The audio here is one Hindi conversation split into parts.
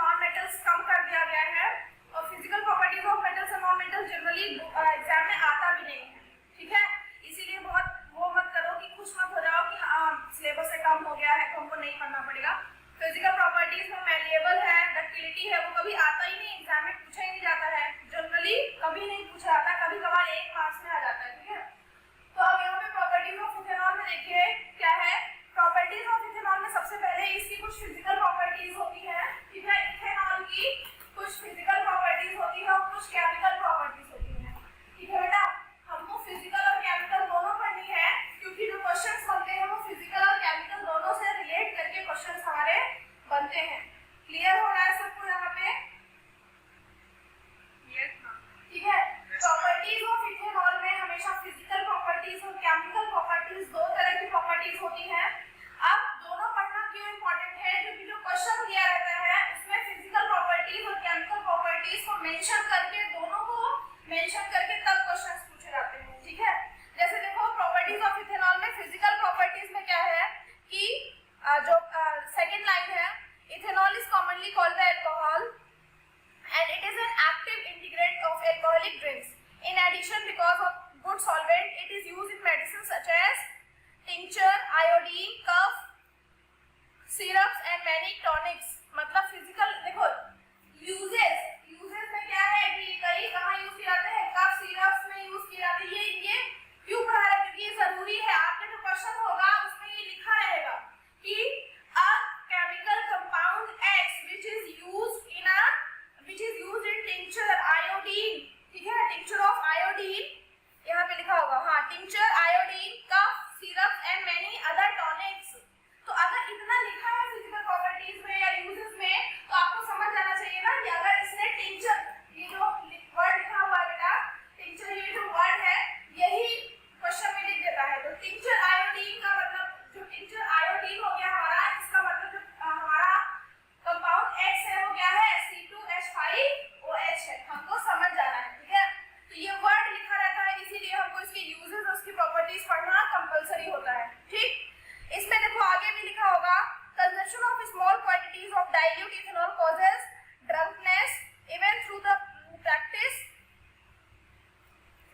नॉन मेटल्स कम कर दिया गया है और physical properties of metals and non metals generally exam में आता भी नहीं है, ठीक है। इसीलिए बहुत वो मत करो कि खुश मत हो जाओ कि हाँ सिलेबस से कम हो गया है तो हमको नहीं पढ़ना पड़ेगा। फिजिकल प्रॉपर्टीज में मैलिएबल है, डक्टिलिटी है, वो कभी आता ही नहीं, एग्जाम में पूछा ही नहीं जाता है, जनरली कभी नहीं पूछा जाता, कभी कभार 1 मार्क्स में आ जाता है, ठीक है। तो अब यहाँ पे प्रॉपर्टीज ऑफ इथेनॉल में देखिए क्या है। प्रॉपर्टीज ऑफ इथेनॉल में सबसे पहले इसकी कुछ फिजिकल प्रॉपर्टीज होती है, ठीक है। इथेनॉल की कुछ फिजिकल प्रॉपर्टीज होती है और कुछ केमिकल प्रॉपर्टीज होती है, ठीक है बेटा। हमको फिजिकल और केमिकल दोनों पढ़नी है क्योंकि जो क्वेश्चंस बनते हैं वो फिजिकल और केमिकल दोनों से रिलेट करके क्वेश्चंस हमारे बनते हैं। क्लियर हो रहा है सबको यहाँ पे? ठीक है। प्रॉपर्टीज ऑफ इथेनॉल में हमेशा फिजिकल प्रॉपर्टीज और केमिकल प्रॉपर्टीज दो तरह की प्रॉपर्टीज होती हैं। अब दोनों पढ़ना क्यों इंपॉर्टेंट है? क्योंकि जो क्वेश्चन दिया रहता है उसमें फिजिकल प्रॉपर्टीज और केमिकल प्रॉपर्टीज को मेंशन करके, दोनों को मेंशन करके तब क्वेश्चंस पूछे जाते हैं, ठीक है। जैसे देखो प्रॉपर्टीज ऑफ इथेनॉल में फिजिकल प्रॉपर्टीज में क्या है कि जो सेकंड लाइन है, ethanol is commonly called the alcohol and it is an active integrant of alcoholic drinks. In addition, because of good solvent, it is used in medicine such as tincture, iodine, cough, syrups and many tonics. मतलब फिजिकल देखो यूजेस में क्या है कि कई कहाँ यूज किए जाते हैं, कफ सिरप्स में यूज किए जाते हैं। ये क्यों पढ़ा रहे हैं? क्योंकि ये जरूरी है। आपका जो क्वेश्चन होगा उसमें ये लिखा रहेगा कि a chemical compound X which is used in tincture iodine, ठीक है, tincture of iodine यहाँ पे लिखा होगा, हाँ, tincture, iodine, cough, syrup and many other tonics। तो अगर इतना लिखा है फिजिकल प्रॉपर्टीज में या यूजेस में तो आपको समझ जाना चाहिए ना कि अगर इसने tincture, ये जो वर्ड लिखा हुआ है बेटा tincture, ये जो वर्ड है यही क्वेश्चन में लिख देता है। तो tincture iodine का मतलब, जो tincture iodine हो गया हमारा, इसका मतलब जो हमारा कंपाउंड X है वो क्या है, C2H5OH है। हमको समझ जाना है, ठीक है। तो ये वर्ड लिखा रहता है, इसीलिए हमको इसके यूजेस और उसकी प्रॉपर्टीज पढ़ना कंपलसरी होता है, ठीक। इसमें देखो आगे भी लिखा होगा, consumption of small quantities of dilute ethanol causes drunkenness even through the practice.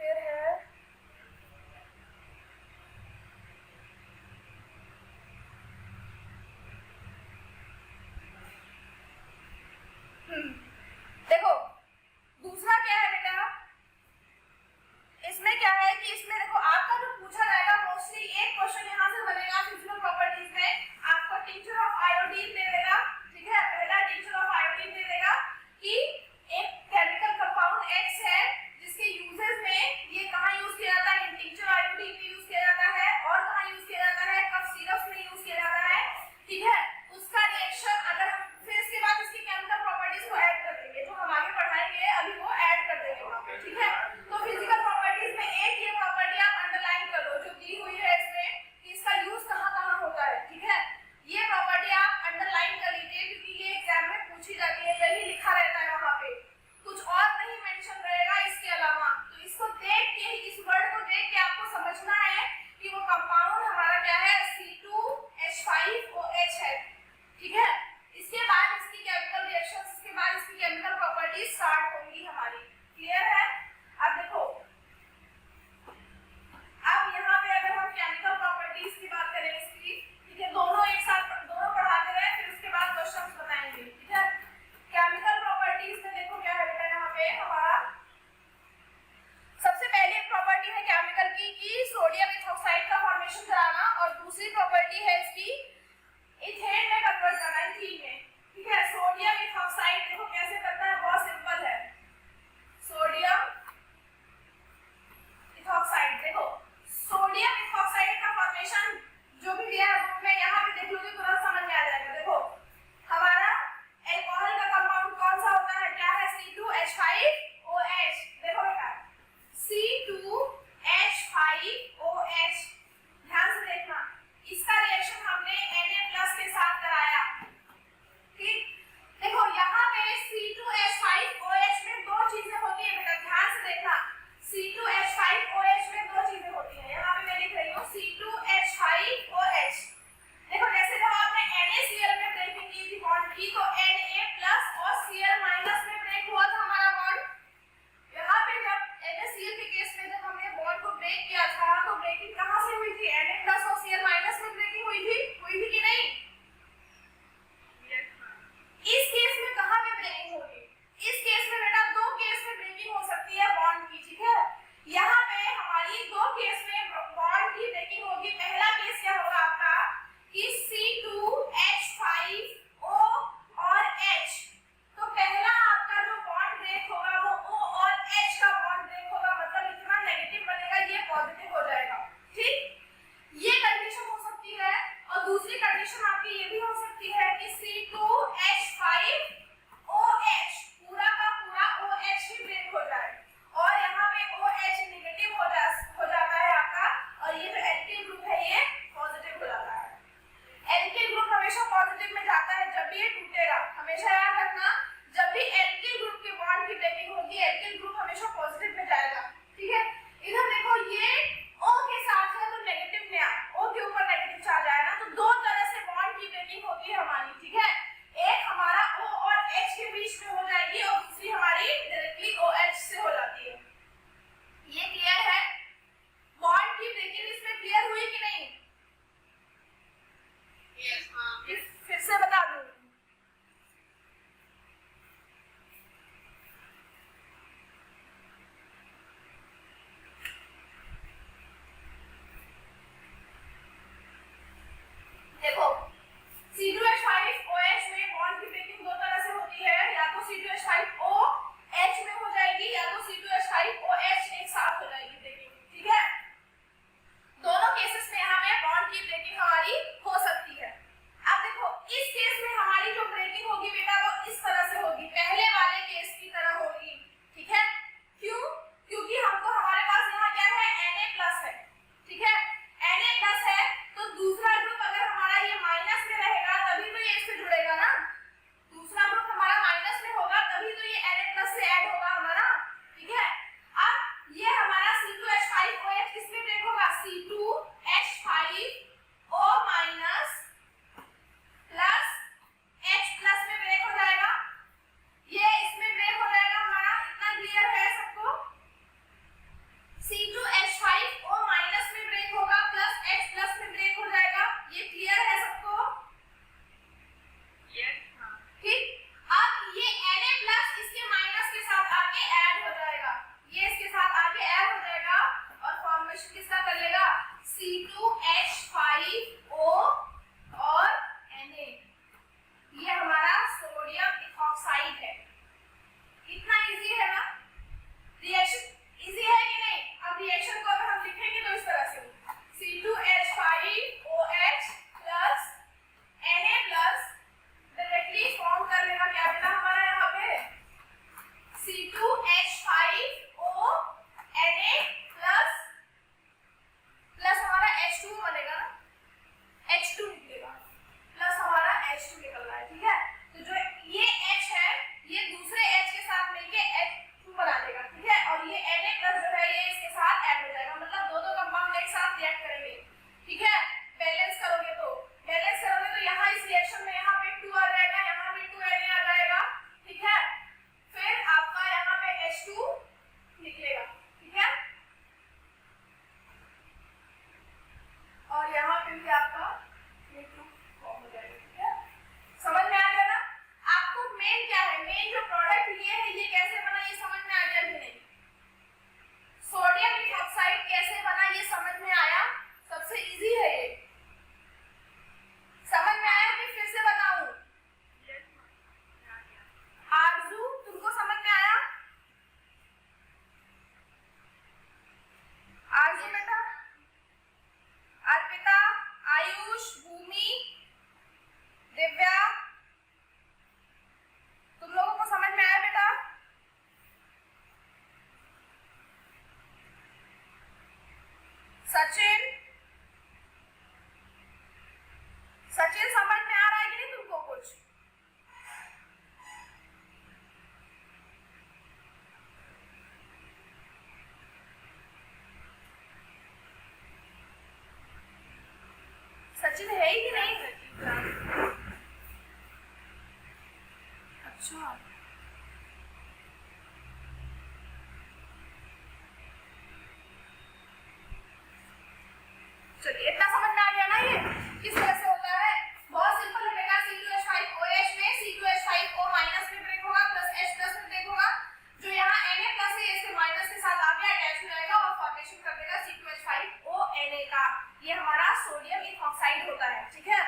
फिर है देखो दूसरा क्या है बेटा, इसमें क्या है कि इसमें देखो आपका जो पूछा जाएगा मोस्टली एक क्वेश्चन यहाँ से बनेगा फिजिकल प्रॉपर्टीज में, आपको टिंचर ऑफ आयोडीन दे देगा, ठीक है। पहला टिंचर ऑफ आयोडीन दे देगा कि एक केमिकल कंपाउंड X है जिसके यूजेस में ये कहाँ यूज किया जाता है, टिंचर आयोडीन में यूज किया जाता है और कहाँ यूज किया जाता है, कफ सिरप में यूज किया जाता है, ठीक है। उसका रिएक्शन अगर हम फिर इसके बाद इसकी केमिकल प्रॉपर्टीज को ऐड कर देंगे, जो हम आगे पढ़ाएंगे अभी वो ऐड कर देंगे वहां पे, ठीक है। तो फिजिकल प्रॉपर्टीज में एक ये प्रॉपर्टी आप अंडरलाइन कर लो जो दी हुई है इसमें कि इसका यूज कहाँ होता है, ठीक है। ये प्रॉपर्टी आप अंडरलाइन कर लीजिए क्योंकि ये एग्जाम में पूछी जाती है, यही लिखा रहता है वहां पे, कुछ और नहीं मेंशन रहेगा इसके अलावा। तो इसको देख के ही, इस वर्ड को देख के आपको समझना है कि वो कंपाउंड हमारा क्या है, C2H5OH है, ठीक है। इसके बाद इसकी केमिकल रिएक्शंस, इसके बाद इसकी केमिकल प्रॉपर्टीज स्टार्ट होंगी हमारी। क्लियर है? अब देखो, अब यहाँ पे अगर हम केमिकल प्रॉपर्टीज की बात करें इसकी, ठीक है, दोनों एक साथ दोनों पढ़ाते रहे फिर उसके बाद क्वेश्चंस बताएंगे, ठीक है। केमिकल प्रॉपर्टीज में देखो क्या है बेटा, यहाँ पे हमारा सबसे पहली एक प्रॉपर्टी है केमिकल की कि सोडियम इथॉक्साइड का फॉर्मेशन कराना और दूसरी प्रॉपर्टी है इसकी इथेन में कन्वर्ट करना, इथीन में, ठीक है। सोडियम इथॉक्साइड देखो कैसे करना है, बहुत सिंपल है। में हो जाएगी और दूसरी हमारी डायरेक्टली OH से हो जाती है। ये क्लियर है? बॉन्ड की ब्रेकिंग इसमें क्लियर हुई कि नहीं? Yes ma'am. फिर से बता दूं, देखो C2H5OH में बॉन्ड की ब्रेकिंग दो तरह से होती है, या तो C2H5OH में हो जाएगी या तो C2H5OH एक साथ हो जाएगी ब्रेकिंग, ठीक है? दोनों केसेस में यहाँ पे बॉन्ड की ब्रेकिंग हमारी हो सकती है। अब देखो इस केस में हमारी जो ब्रेकिंग होगी बेटा वो इस तरह से होगी, पहले वाले केस की तरह होगी, ठीक है? क्यों? क्योंकि हमको हमारे पास यहाँ क्या है, Na+ है, ठीक है? Na+ है तो दूसरा ग्रुप अगर हमारा ये माइनस में रहेगा तभी तो ये इससे जुड़ेगा ना, दूसरा ग्रुप हमारा माइनस में होगा तभी तो ये Na+ से ऐड होगा हमारा, ठीक है? अब ये हमारा C2H5OH किसमें ब्रेक होगा, C2H5O- प्लस H+ में ब्रेक हो जाएगा, ये इसमें ब्रेक हो जाएगा हमारा, इतना क्लियर है सबको? C2H5O- में ब्रेक होगा प्लस H+ में ब्रेक हो जाएगा, ये क्लियर है सबको? Yes ma'am. ठीक, अब ये Na+ इसके माइनस के साथ आके ऐड हो जाएगा, ये इसके साथ आके ऐड हो जाएगा और फॉर्मेशन किसका कर लेगा, C2H5O और Na, ये हमारा सोडियम इथॉक्साइड है। इतना इजी है ना? रिएक्शन इजी है कि नहीं? अब रिएक्शन को अगर हम लिखेंगे तो इस तरह से C2H5OH plus Na+ directly form कर लेगा क्या बेटा हमारा यहाँ पे, C2H5O Na प्लस हमारा H2 बनेगा ना, H2 निकलेगा, प्लस हमारा H2 निकल रहा है, ठीक है? तो जो ये H है ये दूसरे H के साथ मिलके H2 बना देगा, ठीक है? और ये Na+ जो है ये इसके साथ ऐड हो जाएगा, मतलब दो कंपाउंड एक साथ रिएक्ट करेंगे, ठीक है? बैलेंस करोगे तो यहाँ इस रिएक्शन में यहाँ पे 2 आ जाएगा, यहाँ पे 2 Na आ जाएगा, ठीक है? फिर आपका यहाँ पे H2 निकलेगा, ठीक है? और यहाँ पे भी आपका H2 फॉर्म हो जाएगा, ठीक है? समझ में आ गया ना? आपको मेन क्या है, मेन जो प्रोडक्ट लिए है ये कैसे बना ये समझ में आ गया कि नहीं? सोडियम इथॉक्साइड कैसे बना ये समझ में आया? सबसे इजी है ये, समझ में आया कि फिर से बताऊं? Yes ma'am. आरजू तुमको समझ में आया? आरजू बेटा, अर्पिता, आयुष, भूमि, दिव्या, तुम लोगों को समझ में आया बेटा? सचिन समझ में आ रहा है कि नहीं तुमको कुछ? सचिन है ही कि नहीं? अच्छा, चलिए इतना समझ में आ गया ना ये किस तरह से होता है? बहुत सिंपल है बेटा, C2H5OH में C2H5O- में ब्रेक होगा प्लस H+ में ब्रेक होगा, जो यहाँ Na+ है इसके माइनस के साथ आगे अटैच हो जाएगा और फॉर्मेशन कर देगा C2H5O- का, ये हमारा सोडियम इथॉक्साइड होता है, ठीक है?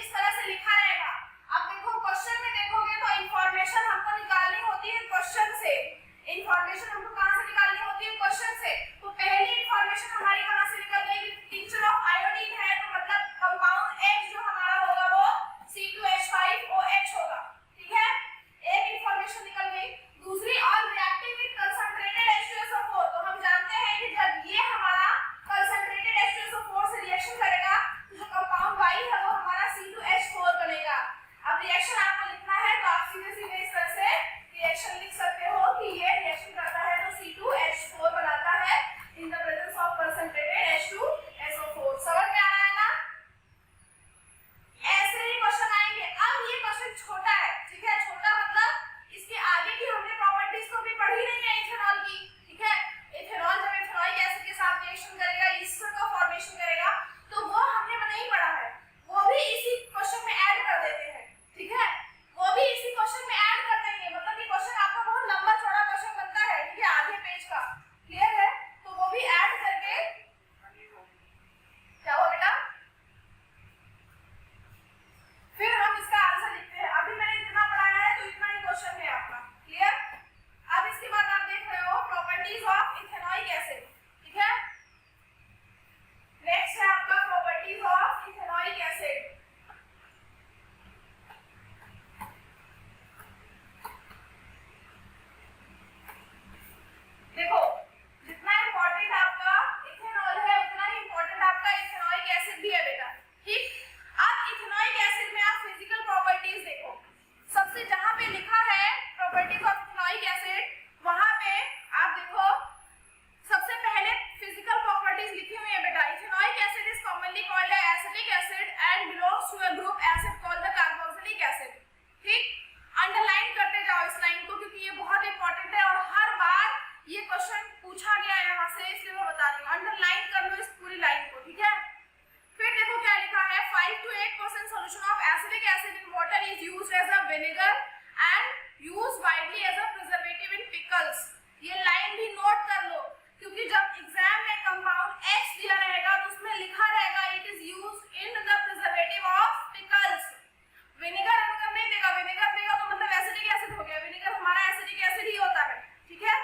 इस तरह से लिखा रहेगा। अब देखो क्वेश्चन में देखोगे तो इंफॉर्मेशन हमको निकालनी होती है क्वेश्चन से। इंफॉर्मेशन हमको कहां से निकालनी होती है? क्वेश्चन से। तो पहली इंफॉर्मेशन हमारी कहां से निकल गई? टिंचर ऑफ आयोडीन है तो मतलब कंपाउंड H जो हमारा होगा वो C2H5OH होगा। ठीक है, एक इंफॉर्मेशन निकल गई। दूसरी, on reacting with concentrated H2SO4, तो हम जानते हैं कि जब ये हमारा कंसंट्रेटेड H2SO4 से रिएक्शन करेगा तो जो कंपाउंड Y है वो हमारा C2H4 बनेगा। अब रिएक्शन आपको लिखना है तो आप सीधे सीधे इस तरह से रिएक्शन लिख सकते हो कि ये रिएक्शन करता है तो C2H4 बनाता है in the presence of concentrated H2SO4। समझ में आ रहा है ना? ऐसे ही क्वेश्चन आएंगे। अब ये क्वेश्चन छोटा है, ठीक है, छोटा मतलब इसके आगे की हमने प्रॉपर्टीज तो भी पढ़ी नहीं है इथेनॉल की। ठीक है, इथेनॉल जब इथेनॉइक एसिड के साथ रिएक्शन करेगा, ईस्टर का फॉर्मेशन करेगा, तो वो हमने नहीं पढ़ा है, वो भी इसी क्वेश्चन में ऐड कर देते हैं। ठीक है, वो भी इसी क्वेश्चन में ऐड कर देंगे, मतलब ये क्वेश्चन आपका बहुत लंबा चौड़ा क्वेश्चन बनता है। ठीक है, आधे पेज का। क्लियर है? तो वो भी ऐड करके क्या हुआ बेटा? फिर हम इसका आंसर लिखते हैं। अभी मैंने इतना पढ़ाया है तो इतना ही क्वेश्चन है आपका। क्लियर? अब इसके बाद आप देख रहे हो प्रॉपर्टीज ऑफ इथेनॉइक एसिड। ठीक है, नेक्स्ट है आपका प्रॉपर्टीज ऑफ इथेनॉइक एसिड। देखो, जितना इंपॉर्टेंट आपका इथेनॉल है उतना ही इंपॉर्टेंट आपका इथेनॉइक एसिड भी है बेटा। ठीक, अब इथेनॉइक एसिड में आप फिजिकल प्रॉपर्टीज देखो। सबसे जहां पे लिखा है प्रॉपर्टीज ऑफ इथेनॉइक एसिड, वहां पे आप देखो सबसे पहले फिजिकल प्रॉपर्टीज लिखी हुई है बेटा। Ethanoic acid is commonly called acetic acid and belongs to a group acid called the carboxylic acid. ठीक, अंडरलाइन करते जाओ इस लाइन को क्योंकि ये बहुत इंपॉर्टेंट है और हर बार ये क्वेश्चन पूछा गया है यहाँ से, इसलिए मैं बता रही हूँ। अंडरलाइन कर लो इस पूरी लाइन को। ठीक है, फिर देखो क्या लिखा है, 5 to 8% solution of acidic acid in water is used as a vinegar and used widely as a preservative in pickles। ये लाइन भी नोट कर लो क्योंकि जब एग्जाम में कंपाउंड H दिया रहेगा तो उसमें लिखा रहेगा it is used in the preservative of pickles. Vinegar अगर नहीं देगा, विनेगर देगा तो मतलब एसिडिक एसिड हो गया, विनेगर हमारा एसिडिक एसिड ही होता है। ठीक है,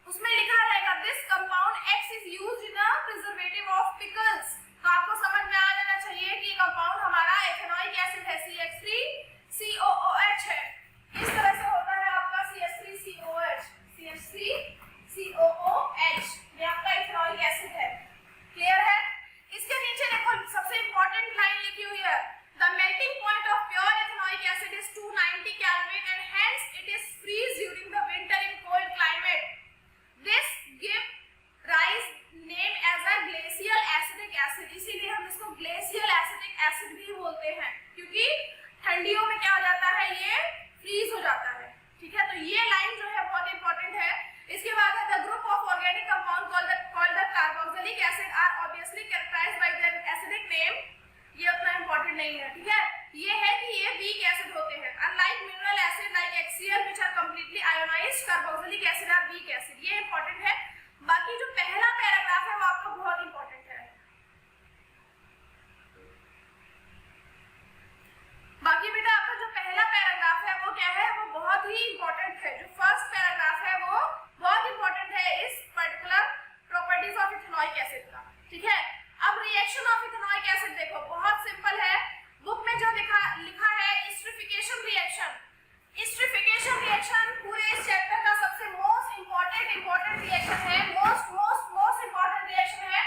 उसमें लिखा रहेगा this compound X is used in a preservative of pickles. तो आपको समझ में आ जाना चाहिए कि कंपाउंड हमारा इथेनॉइक एसिड है, CH3COOH है। इस तरह से होता है आपका CH3COOH, CH3COOH, ये आपका इथेनॉइक एसिड है। क्लियर है? इसके नीचे देखो सबसे इंपॉर्टेंट लाइन लिखी हुई है, the melting point of pure ethanoic acid is 290 kelvin and hence it is freeze during the winter in cold climate. This give rise name as a glacial acidic acid। इसीलिए हम इसको glacial acidic acid भी बोलते हैं क्योंकि ठंडियों में क्या हो जाता है, ये फ्रीज हो जाता है। ठीक है, तो ये लाइन जो है बहुत इंपॉर्टेंट है। इसके बाद है the group of organic compound called the carboxylic acid are obviously characterised by their acidic name. ये उतना इंपॉर्टेंट नहीं है। ठीक है, ये है कि ये वीक एसिड होते हैं। Unlike mineral acid like HCl which are completely ionised, carboxylic acid are weak acid. ये इंपॉर्टेंट है। बाकी जो पहला पैराग्राफ है वो आपका बहुत इंपॉर्टेंट है। बाकी बेटा आपका जो पहला पैराग्राफ है वो क्या है, वो बहुत ही इंपॉर्टेंट है। जो फर्स्ट पैराग्राफ है वो बहुत इंपॉर्टेंट है इस particular properties of ethanoic acid का। ठीक है, अब रिएक्शन ऑफ इथेनॉइक एसिड देखो, बहुत सिंपल है। बुक में जो लिखा है एस्टरिफिकेशन रिएक्शन। एस्टरिफिकेशन रिएक्शन पूरे इस चैप्टर का सबसे मोस्ट इंपॉर्टेंट रिएक्शन है, मोस्ट इंपॉर्टेंट रिएक्शन है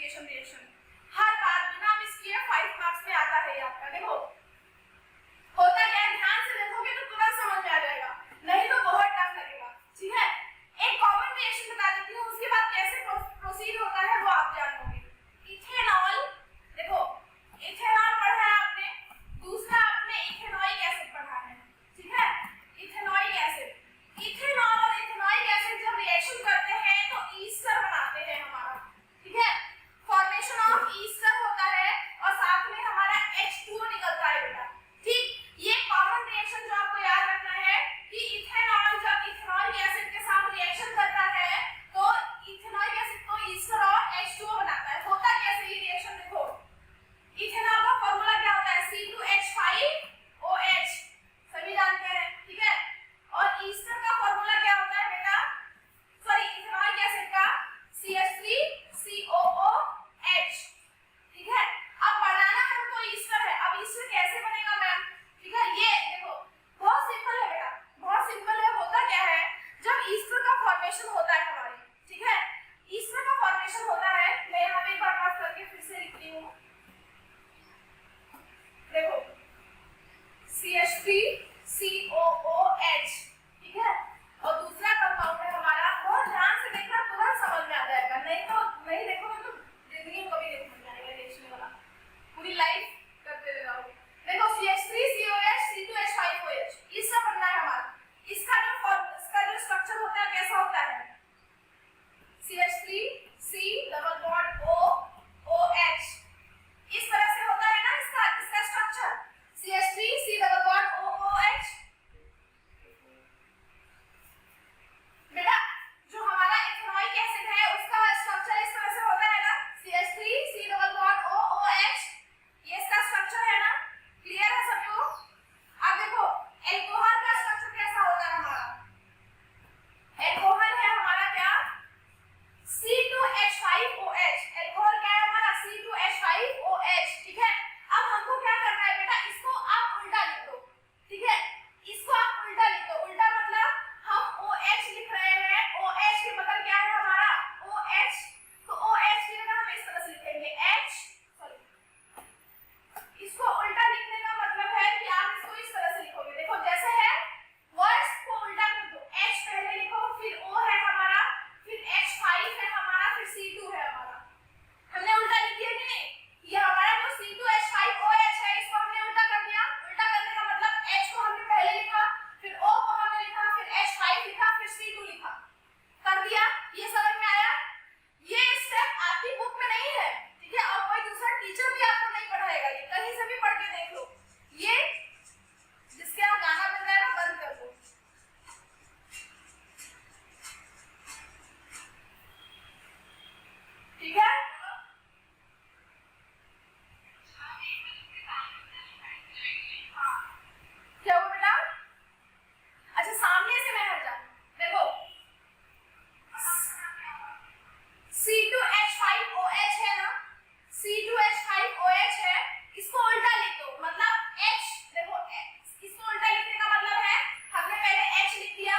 एसिडिफिकेशन रिएक्शन। हर बार बिना मिस किए 5 मार्क्स में आता है ये आपका। देखो होता क्या है, ध्यान से देखोगे तो तुरंत समझ में आ जाएगा, नहीं तो बहुत टाइम लगेगा। ठीक है, एक कॉमन रिएक्शन बता देती हूँ, उसके बाद कैसे प्रोसीड होता है वो आप जान लोगे। इथेनॉल, देखो इथेनॉल पढ़ा है आपने, दूसरा आपने इथेनॉइक एसिड पढ़ा है। ठीक है, इथेनॉइक एसिड, इथेनॉल और इथेनॉइक एसिड जब रिएक्शन करते हैं तो ईस्टर बनाते हैं हमारा। ठीक है, फॉर्मेशन ऑफ ईस्टर होता है और साथ में हमारा H2O निकलता है बेटा। ठीक, ये कॉमन रिएक्शन जो आपको याद रखना है कि इथेनॉल जब इथेनॉइक एसिड के साथ रिएक्शन करता है तो इथेनॉइक एसिड तो ईस्टर और H2O बनाता है। होता कैसे ये रिएक्शन, देखो इथेनॉल का फार्मूला क्या होता है, C2H5OH, सभी जानते हैं। ठीक है, और ईस्टर का फार्मूला क्या होता है बेटा, सॉरी इथेनॉइक एसिड का CH3COOH। ठीक है, अब बनाना हमको ईस्टर है। अब ईस्टर कैसे बनेगा मैम, ठीक है, ये देखो बहुत सिंपल है बेटा, बहुत सिंपल है। होता क्या है, जब ईस्टर का फॉर्मेशन होता है हमारी, ठीक है, ईस्टर का फॉर्मेशन होता है, मैं यहाँ पे एक बार बात करके फिर से लिखती हूँ। देखो CH3COOH, ठीक है, और दूसरा कंपाउंड है हमारा, बहुत ध्यान से देखना, तुरंत समझ में आ जाएगा, नहीं तो नहीं देखोगे तो जिंदगी में कभी नहीं समझ आएगा रिएक्शन वाला, पूरी लाइफ करते रहोगे। देखो CH3COOH C2H5OH, इसका बनना है हमारा। इसका जो स्ट्रक्चर होता है कैसा होता है, CH3C डबल बॉन्ड OOH, इस तरह से होता है ना इसका structure, CH3C double bond OOH। बेटा जो हमारा इथेनॉइक एसिड है उसका स्ट्रक्चर इस तरह से होता है ना, CH3C डबल बॉन्ड OOH, ये इसका स्ट्रक्चर है ना, क्लियर है सबको। अब देखो एल्कोहल का स्ट्रक्चर कैसा होता है हमारा, एल्कोहल है हमारा क्या, C2H5OH, एल्कोहल क्या है हमारा C2H5OH। ठीक है, अब हमको क्या करना है बेटा, इसको आप उल्टा लिख दो। ठीक है, इसको आप उल्टा लिख दो। उल्टा मतलब हम OH लिख रहे हैं, OH के बगल क्या है हमारा OH, तो OH की जगह हम इस तरह से लिखेंगे H, सॉरी, इसको उल्टा लिखने का मतलब है कि आप इसको इस तरह से लिखोगे। देखो जैसे है, वर्ड्स को उल्टा कर दो, H पहले लिखो, फिर O है हमारा, फिर H5 है हमारा, फिर C2 है हमारा। हमने उल्टा लिख दिया कि नहीं, ये हमारा जो C2H5OH है इसको हमने उल्टा कर दिया। उल्टा करने का मतलब H को हमने पहले लिखा, फिर O को हमने लिखा, फिर H5 लिखा, फिर C2 लिखा, कर दिया। ये समझ में आया, ये स्टेप आपकी बुक में नहीं है। ठीक है, और कोई दूसरा टीचर भी आपको नहीं पढ़ाएगा, ये कहीं से भी पढ़ के देख लो, ये जिसके यहाँ गाना बज रहा है ना बंद कर दो। ठीक है, क्या हुआ बेटा, अच्छा सामने से मैं हट जाऊं। देखो C2H5OH है ना, C2H5OH है, इसको उल्टा लिख दो, मतलब H, देखो इसको उल्टा लिखने का मतलब है हमने पहले H लिख दिया,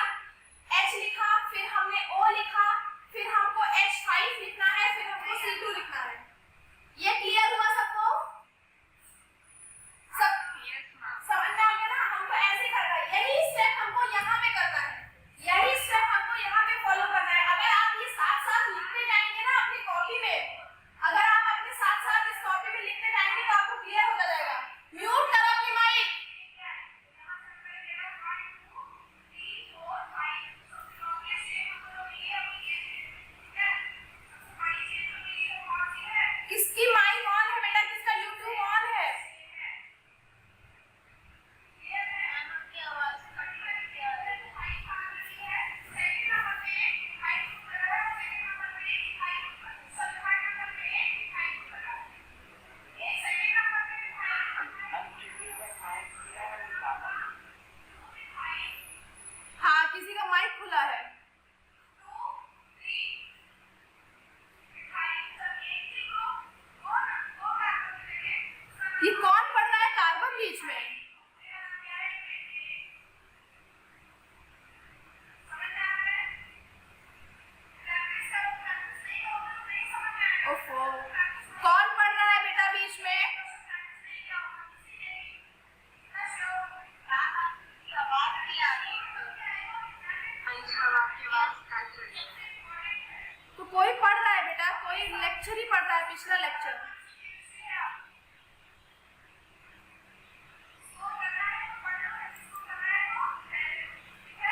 H लिखा, फिर हमने O लिखा, फिर हमको H5 लिखना है, फिर हमको C2 लिखना है। ये क्लियर हुआ सबको, सब समझ में आ गया ना, हमको ऐसे करना है, यही स्टेप हमको यहाँ पे करना है, यही स्टेप हमको यहाँ पे फॉलो करना है। अगर आप ये साथ साथ लिखते जाएंगे ना अपनी कॉपी में, अगर आप अपने साथ साथ इस कॉपी में लिखते जाएंगे तो आपको क्लियर होता जाएगा। म्यूट करो अपनी माइक। किसकी माइक ऑन है बेटा, किसका यूट्यूब ऑन है, हाँ किसी का माइक खुला है। ये कौन पढ़ रहा है कार्बन बीच में, ओफो लेक्चर।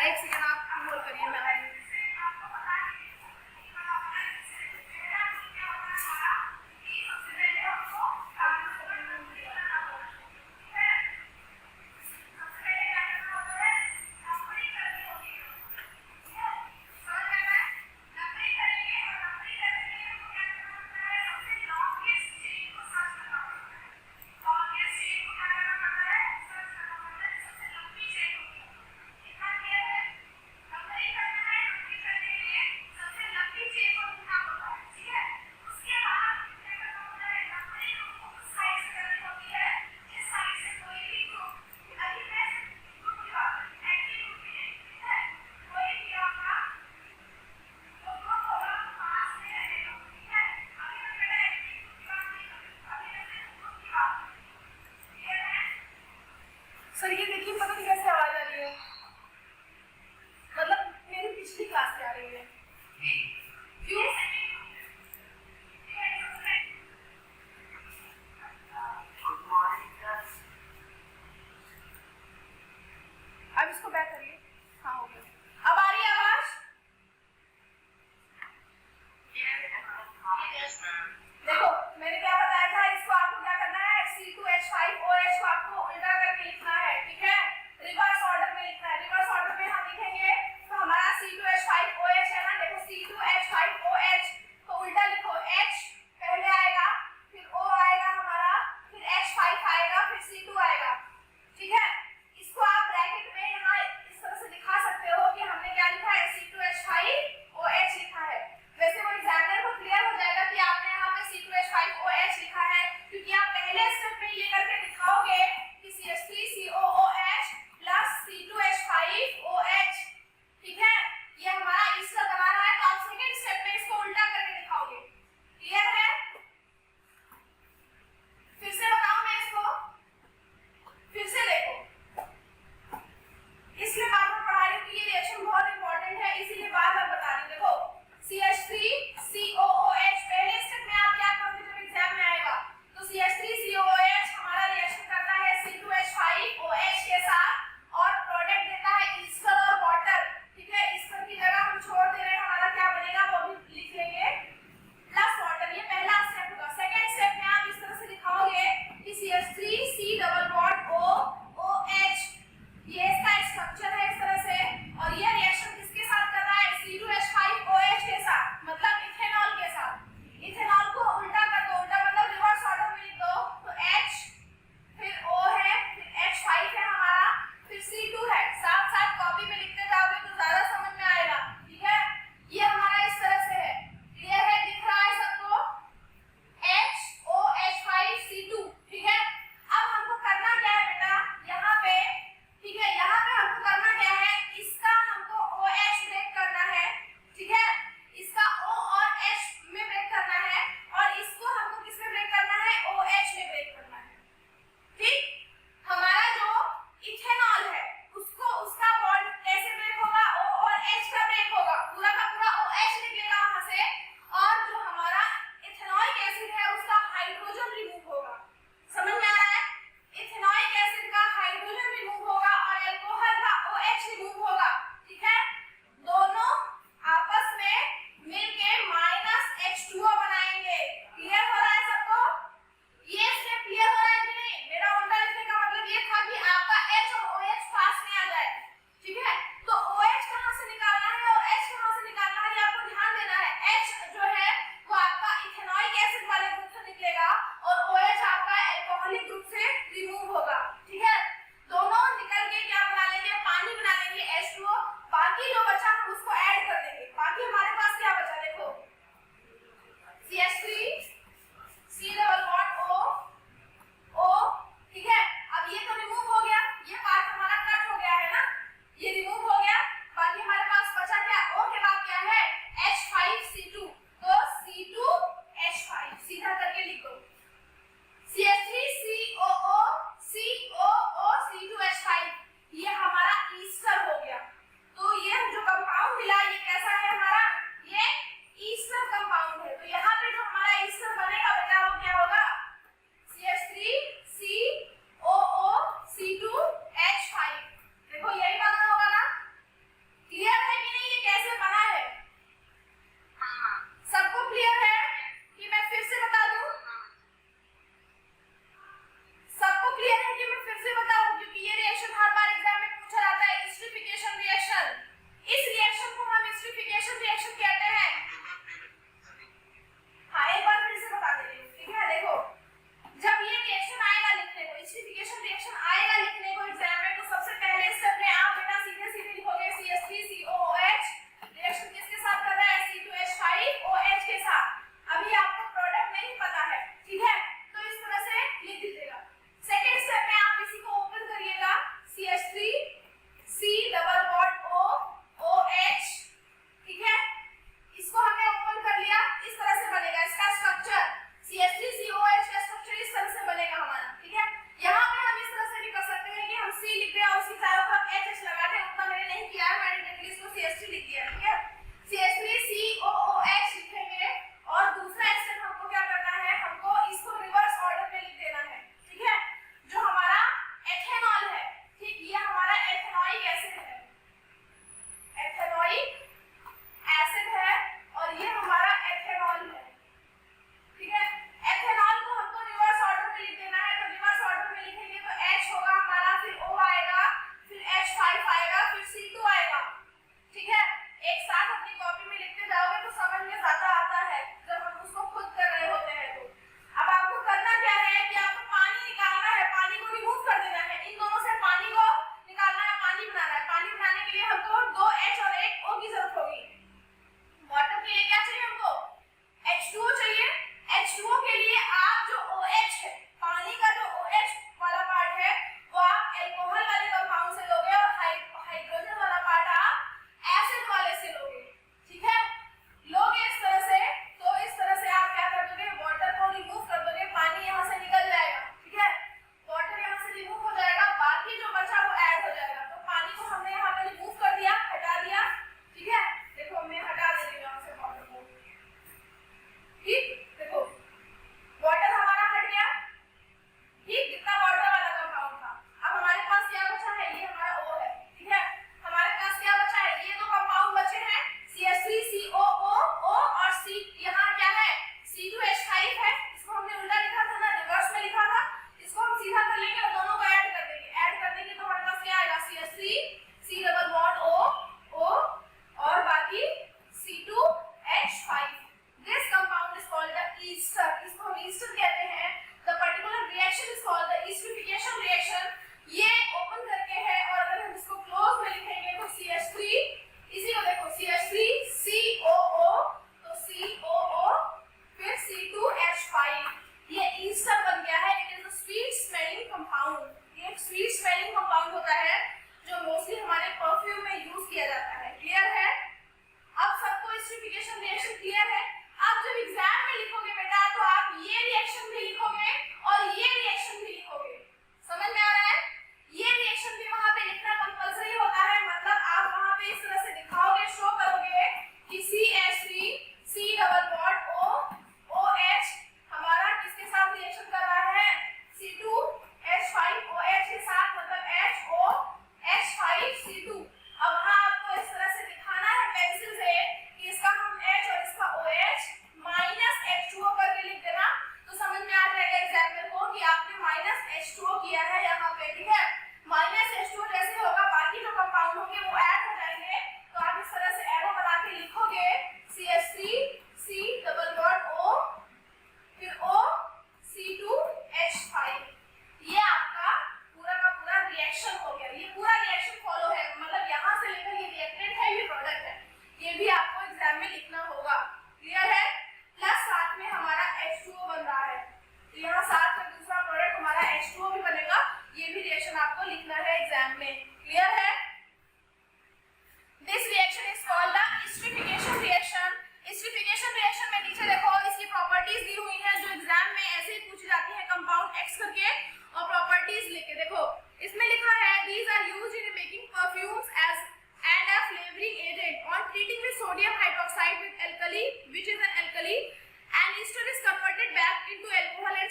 एक सेकेंड आप होल्ड करिए, मैं आ रही हूँ। सर ये देखिए, पता नहीं कैसे आवाज आ रही है, मतलब मेरी पिछली क्लास से आ रही है। क्यों? अब इसको बैक करिए। हाँ हो गया, अब आ रही है आवाज? देखो मैंने क्या बताया था, इसको आपको क्या करना है, C2H5OH को आपको उल्टा करके लिखना है, ठीक है, रिवर्स ऑर्डर में लिखना है। रिवर्स ऑर्डर में हम लिखेंगे तो हमारा C2H5OH है ना, देखो C2H5OH तो उल्टा लिखो, H पहले आएगा, फिर O आएगा हमारा, फिर H5 आएगा, फिर C2 आएगा, ठीक है। इसको आप ब्रैकेट में यहाँ इस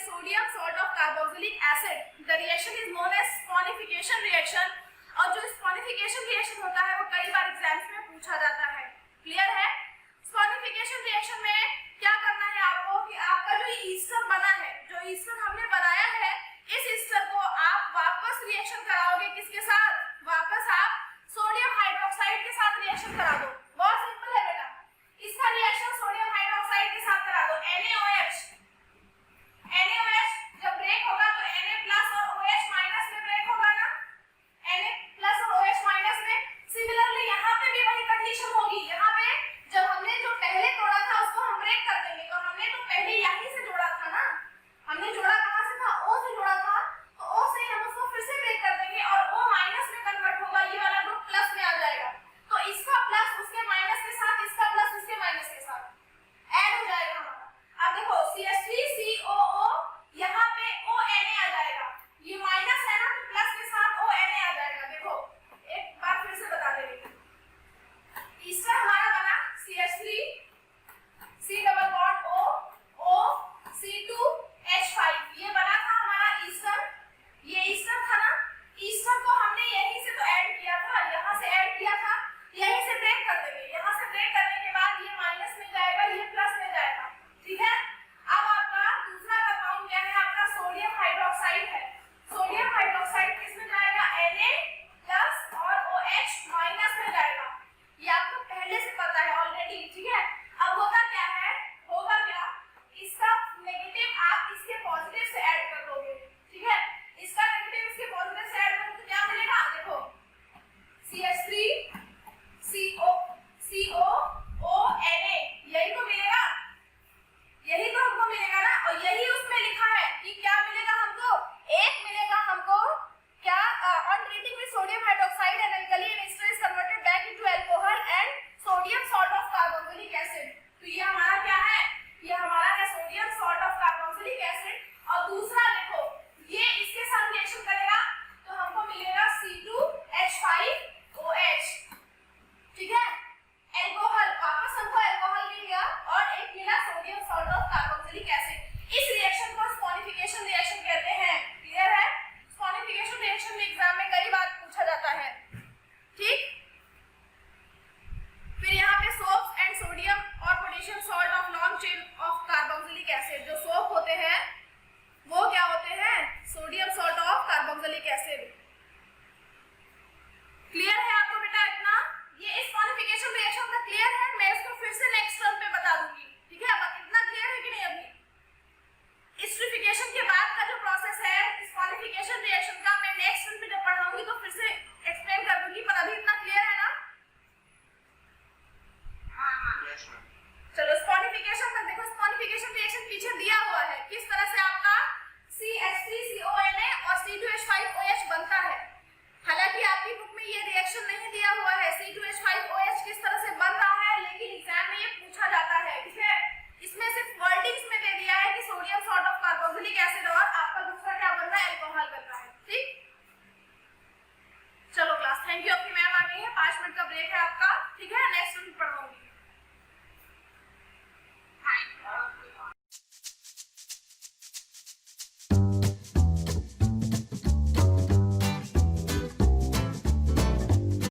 sodium salt of carboxylic acid. The reaction is known as sonification reaction. और जो sonification reaction होता है वो कई बार एग्जाम्स में पूछा जाता है. क्लियर है? sonification reaction में क्या करना है आपको कि आपका जो ईस्टर बना है, जो ईस्टर हमने बनाया है, इस ईस्टर को आप वापस रिएक्शन कराओगे किसके साथ? वापस आप सोडियम हाइड्रोक्साइड के साथ रिएक्शन करा दो. बहुत सिंपल है बेटा. इसका रिएक्शन सोडियम हाइड्रोक्साइड के साथ करा दो. NaOH जब ब्रेक होगा तो Na+ और OH- में ब्रेक होगा ना. Na+ और OH- में. सिमिलरली यहाँ पे भी वही कंडीशन होगी. यहाँ पे जब हमने जो पहले तोड़ा था उसको हम ब्रेक कर देंगे. तो हमने तो पहले यहीं से जोड़ा था ना. हमने जोड़ा कहाँ से था? O से जोड़ा था. तो O से हम उसको फिर से ब्रेक कर देंगे और O- में कन्वर्ट होगा. ये वाला ग्रुप प्लस में आ जाएगा. तो इसका प्लस उसके माइनस के साथ, इसका प्लस उसके माइनस के साथ ऐड हो जाएगा हमारा. अब देखो CH3COO यहाँ पे ONA आ जाएगा. ये माइनस है ना तो प्लस के साथ ONA आ जाएगा. देखो एक बार फिर से बता दे रही हूँ. ईस्टर हमारा बना CH3 C double bond O C2H5. ये बना था हमारा ईस्टर. ये ईस्टर था ना. ईस्टर को हमने यहीं से तो ऐड किया था, यहाँ से ऐड किया था. यहीं से ब्रेक कर देंगे. यहाँ से ब्रेक करने के बाद ये माइनस में जाएगा, ये प्लस में जाएगा. ठीक है. अब आपका दूसरा कंपाउंड क्या है? आपका सोडियम हाइड्रोक्साइड है. सोडियम हाइड्रोक्साइड किसमें जाएगा? Na+ और OH- में जाएगा. ये आपको पहले से पता है ऑलरेडी. ठीक है. अब होगा क्या है? होगा क्या? इसका नेगेटिव आप इसके पॉजिटिव से ऐड कर दोगे. ठीक है. इसका नेगेटिव इसके पॉजिटिव से ऐड करोगे तो क्या मिलेगा? देखो CH3COONA. यही तो मिलेगा. यही तो हमको मिलेगा ना. और यही उसमें लिखा है कि क्या मिलेगा हमको? एक मिलेगा हमको क्या? On treating with sodium hydroxide and alkali and Easter is converted back into alcohol and sodium salt of carboxylic acid. तो ये हमारा क्या है? ये हमारा है sodium salt of carboxylic acid. और दूसरा देखो ये इसके साथ रिएक्शन करेगा तो हमको मिलेगा C2H5OH. ठीक है. अल्कोहल, वापस हमको अल्कोहल मिल गया और एक मिला sodium salt of carboxylic acid. इस रिएक्शन को सॉनिफिकेशन रिएक्शन कहते हैं. क्लियर है? सॉनिफिकेशन रिएक्शन में एग्जाम में कई बार पूछा जाता है. ठीक. फिर यहाँ पे सोप्स एंड सोडियम और potassium salt of long chain of carboxylic acid. जो सोप होते हैं वो क्या होते हैं? Sodium salt of carboxylic acid. Clear है आपको बेटा इतना? ये इस सॉनिफिकेशन रिएक्शन का क्लियर है? मैं इसको फिर से नेक्स्ट टर्म पे बता दूंगी. ठीक है. अब इतना क्लियर है कि नहीं? अभी एस्टरिफिकेशन के बाद का जो प्रोसेस है सॉनिफिकेशन रिएक्शन का मैं नेक्स्ट टर्म पे जब पढ़ाऊंगी तो फिर से एक्सप्लेन कर दूंगी. पर अभी इतना क्लियर है ना? Yes, ma'am. चलो सॉनिफिकेशन तक देखो. सॉनिफिकेशन रिएक्शन पीछे दिया हुआ है किस तरह से आपका CH3CONA और C2H5OH बनता है. हालांकि आपकी बुक में ये रिएक्शन नहीं दिया हुआ है C2H5OH किस तरह से बन रहा है, लेकिन एग्जाम में ये पूछा जाता है. ठीक है. इसमें सिर्फ वर्डिंग्स में दे दिया है कि sodium salt of carboxylic acid और आपका दूसरा क्या बन रहा है? अल्कोहल बन रहा है. ठीक.